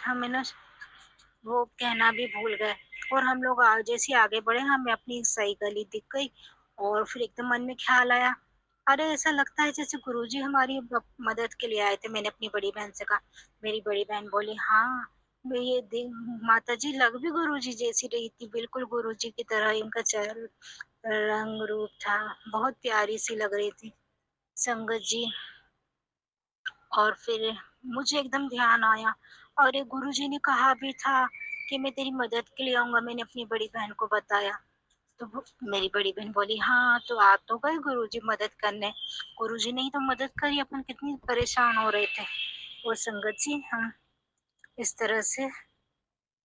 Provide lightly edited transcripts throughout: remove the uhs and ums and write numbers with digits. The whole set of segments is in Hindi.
हमें ना वो कहना भी भूल गए। और हम लोग जैसे ही आगे बढ़े हमें अपनी सही गली दिख गई। और फिर एकदम मन में ख्याल आया, अरे ऐसा लगता है जैसे गुरुजी हमारी मदद के लिए आए थे। मैंने अपनी बड़ी बहन से कहा। मेरी बड़ी बहन बोली, हाँ मैं ये माता जी लग भी गुरुजी जैसी रही थी, बिल्कुल गुरुजी की तरह ही उनका चेहरा रंग रूप था, बहुत प्यारी सी लग रही थी संगत जी। और फिर मुझे एकदम ध्यान आया, और ये गुरुजी ने कहा भी था कि मैं तेरी मदद के लिए आऊंगा। मैंने अपनी बड़ी बहन को बताया। तो मेरी बड़ी बहन बोली, हाँ तो आ तो गए गुरुजी मदद करने। गुरुजी ने ही तो मदद करी, अपन कितनी परेशान हो रहे थे। और संगत जी हम इस तरह से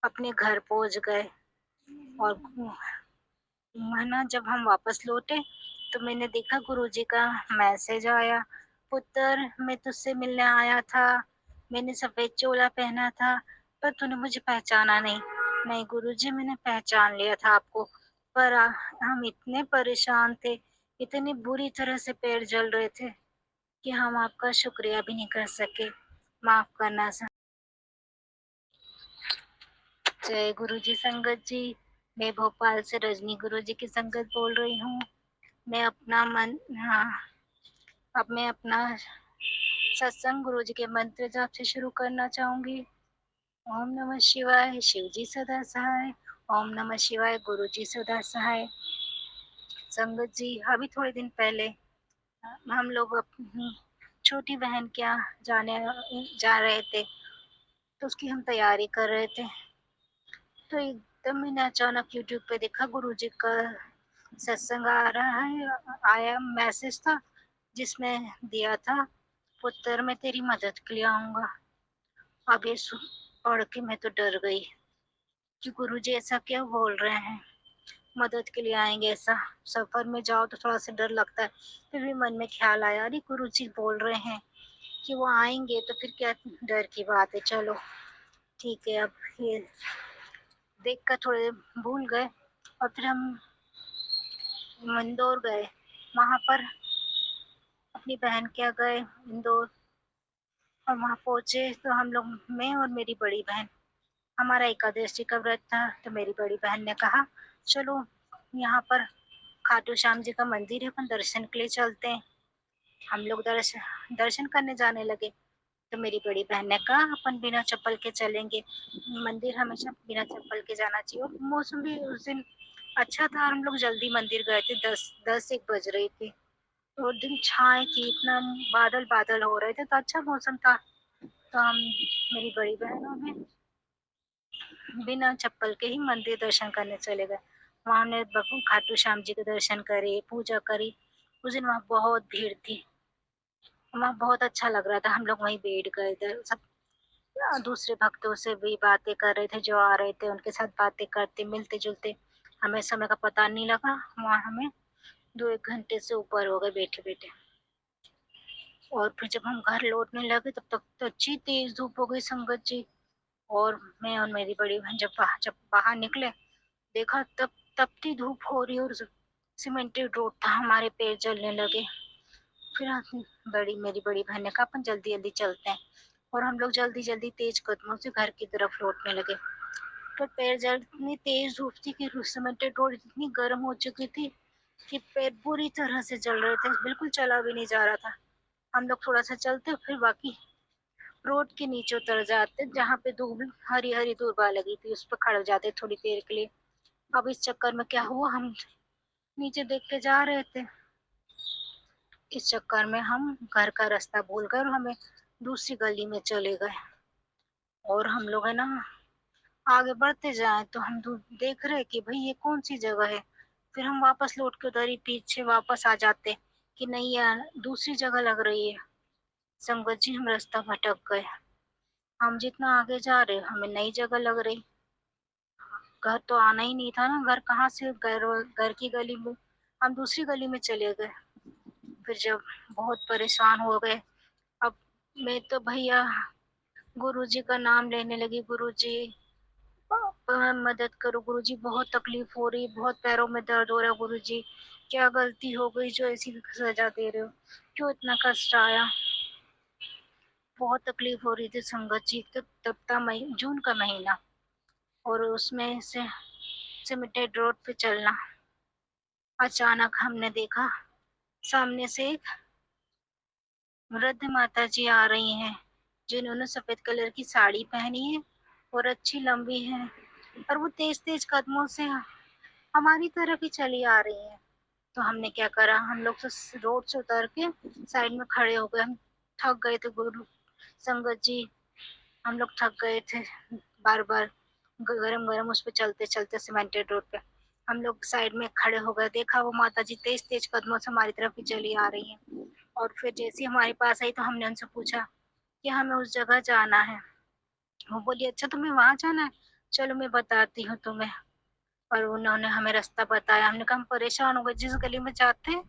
अपने घर पहुंच गए। और है ना, जब हम वापस लौटे तो मैंने देखा गुरुजी का मैसेज आया, पुत्र मैं तुझसे मिलने आया था, मैंने सफेद चोला पहना था पर तूने मुझे पहचाना नहीं। नहीं गुरुजी मैंने पहचान लिया था आपको, पर हम इतने परेशान थे, इतनी बुरी तरह से पैर जल रहे थे कि हम आपका शुक्रिया भी नहीं कर सके। माफ करना सर। जय गुरुजी संगत जी। मैं भोपाल से रजनी गुरुजी की संगत बोल रही हूँ। मैं अपना मन हाँ अब मैं अपना सत्संग गुरु जी के मंत्र जाप से शुरू करना चाहूंगी। ओम नमः शिवाय, शिव जी सदा सहाय। ओम नमः शिवाय, गुरु जी सदा सहाय। संगत जी अभी थोड़े दिन पहले हम लोग अपनी छोटी बहन के यहाँ जाने जा रहे थे, तो उसकी हम तैयारी कर रहे थे। तो एकदम मैंने अचानक यूट्यूब पे देखा गुरु जी का सत्संग आ रहा है, आया मैसेज था जिसमें दिया था, पुत्र मैं तेरी मदद के लिए आऊंगा। अब ये पढ़ के मैं तो डर गई कि गुरुजी ऐसा क्या बोल रहे हैं, मदद के लिए आएंगे ऐसा। सफर में जाओ तो थोड़ा सा डर लगता है, फिर भी मन में ख्याल आया, अरे गुरुजी बोल रहे हैं कि वो आएंगे तो फिर क्या डर की बात है। चलो ठीक है। अब ये देख कर थोड़े भूल गए। और फिर हम इंदौर गए, वहां पर अपनी बहन के यहाँ गए इंदौर। और वहां पहुंचे तो हम लोग, मैं और मेरी बड़ी बहन, हमारा एकादशी का व्रत था। तो मेरी बड़ी बहन ने कहा चलो यहाँ पर खाटू श्याम जी का मंदिर है, अपन दर्शन के लिए चलते हैं। हम लोग दर्शन करने जाने लगे। तो मेरी बड़ी बहन ने कहा अपन बिना चप्पल के चलेंगे, मंदिर हमेशा बिना चप्पल के जाना चाहिए। और मौसम भी उस दिन अच्छा था, हम लोग जल्दी मंदिर गए थे, 10 एक बज रही थी। तो दिन छाए थी, इतना बादल बादल हो रहे थे, तो अच्छा मौसम था। तो हम, मेरी बड़ी बहनों ने बिना चप्पल के ही मंदिर दर्शन करने चले गए। वहां हमने खाटू श्याम जी के दर्शन करे, पूजा करी। उस दिन वहाँ बहुत भीड़ थी, वहाँ बहुत अच्छा लग रहा था। हम लोग वहीं बैठ गए थे, सब दूसरे भक्तों से भी बातें कर रहे थे, जो आ रहे थे उनके साथ बातें करते मिलते जुलते। हमें समय का पता नहीं लगा, वहाँ हमें 2 एक घंटे से ऊपर हो गए बैठे बैठे। और फिर जब हम घर लौटने लगे तब तक तो अच्छी तेज धूप हो गई संगत जी। और मैं और मेरी बड़ी बहन जब बाहर निकले, देखा तब तपती धूप हो रही, और सीमेंटेड रोड था, हमारे पैर जलने लगे। फिर मेरी बड़ी बहन ने कहा अपन जल्दी जल्दी चलते हैं। और हम लोग जल्दी जल्दी तेज कदमों से घर की तरफ लौटने लगे। तो पैर जल, इतनी तेज धूप थी कि सीमेंटेड रोड इतनी गर्म हो चुकी थी कि पैर बुरी तरह से जल रहे थे, बिल्कुल चला भी नहीं जा रहा था। हम लोग थोड़ा सा चलते फिर बाकी रोड के नीचे उतर जाते, जहाँ पे दूब हरी हरी दूबा लगी थी उस पर खड़ जाते थोड़ी देर के लिए। अब इस चक्कर में क्या हुआ, हम नीचे देख के जा रहे थे, इस चक्कर में हम घर का रास्ता भूल गए और हमें दूसरी गली में चले गए। और हम लोग है ना आगे बढ़ते जाए तो हम देख रहे कि भाई ये कौन सी जगह है। फिर हम वापस लौट के उधर ही पीछे वापस आ जाते कि नहीं यार दूसरी जगह लग रही है। संगत जी हम रास्ता भटक गए, हम जितना आगे जा रहे हमें नई जगह लग रही। घर तो आना ही नहीं था ना, घर कहाँ से, घर की गली में, हम दूसरी गली में चले गए। फिर जब बहुत परेशान हो गए, अब मैं तो भैया गुरुजी का नाम लेने लगी, गुरुजी मदद करो, गुरुजी बहुत तकलीफ हो रही, बहुत पैरों में दर्द हो रहा है, गुरुजी क्या गलती हो गई जो ऐसी सजा दे रहे हो, क्यों इतना कष्ट आया। बहुत तकलीफ हो रही थी संगत जी, तो तब था मई जून का महीना और उसमें से सिमेंटेड रोड पे चलना। अचानक हमने देखा सामने से एक वृद्ध माता जी आ रही हैं, जिन्होंने सफेद कलर की साड़ी पहनी है और अच्छी लंबी है, और वो तेज-तेज कदमों से हमारी तरफ ही चली आ रही हैं। तो हमने क्या करा, हम लोग तो रोड से उतर के साइड में खड़े हो गए। हम थक गए थे गुरु संगत जी, हम लोग थक गए थे बार बार गरम गरम उस पे चलते चलते सीमेंटेड रोड पे। हम लोग साइड में खड़े हो गए, देखा वो माता जी तेज तेज कदमों से हमारी तरफ ही चली आ रही हैं। और फिर जैसे ही हमारे पास आई तो हमने उनसे पूछा कि हमें उस जगह जाना है। वो बोली अच्छा तुम्हें वहां जाना है, चलो मैं बताती हूँ तुम्हें। और उन्होंने हमें रास्ता बताया। हमने कहा हम परेशान हो गए, जिस गली में जाते हैं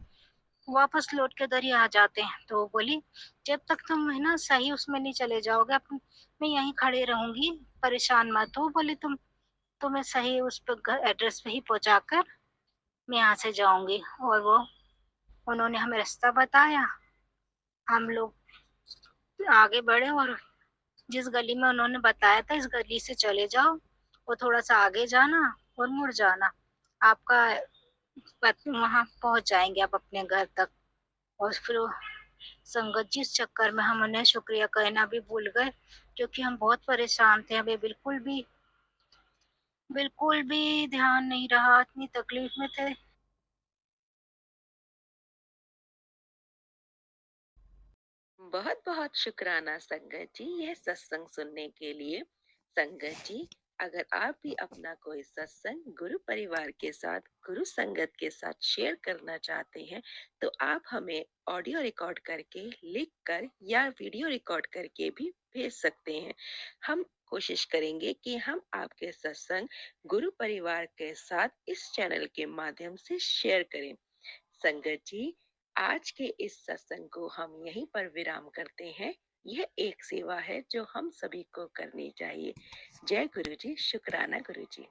वापस लौट के उधर ही आ जाते हैं। तो वो बोली जब तक तुम है ना सही उसमें नहीं चले जाओगे मैं यहीं खड़े रहूंगी, परेशान मत हो। बोली तुम्हें सही उस पर एड्रेस पे ही पहुंचा कर मैं यहाँ से जाऊंगी। और वो उन्होंने हमें रास्ता बताया। हम लोग आगे बढ़े और जिस गली में उन्होंने बताया था इस गली से चले जाओ, वो थोड़ा सा आगे जाना और मुड़ जाना, आपका वहां पहुंच जाएंगे आप अपने घर तक। और फिर संगत जी इस चक्कर में हम उन्हें शुक्रिया कहना भी भूल गए, क्योंकि हम बहुत परेशान थे। हमें बिल्कुल भी ध्यान नहीं रहा, इतनी तकलीफ में थे। बहुत बहुत शुक्राना संगत जी यह सत्संग सुनने के लिए। संगत जी, अगर आप भी अपना कोई सत्संग गुरु परिवार के साथ, गुरु संगत के साथ शेयर करना चाहते हैं, तो आप हमें ऑडियो रिकॉर्ड करके, लिख कर या वीडियो रिकॉर्ड करके भी भेज सकते हैं। हम कोशिश करेंगे कि हम आपके सत्संग गुरु परिवार के साथ इस चैनल के माध्यम से शेयर करें। संगत जी, आज के इस सत्संग को हम यहीं पर विराम करते हैं। यह एक सेवा है जो हम सभी को करनी चाहिए। जय गुरु जी, शुक्राना गुरु जी।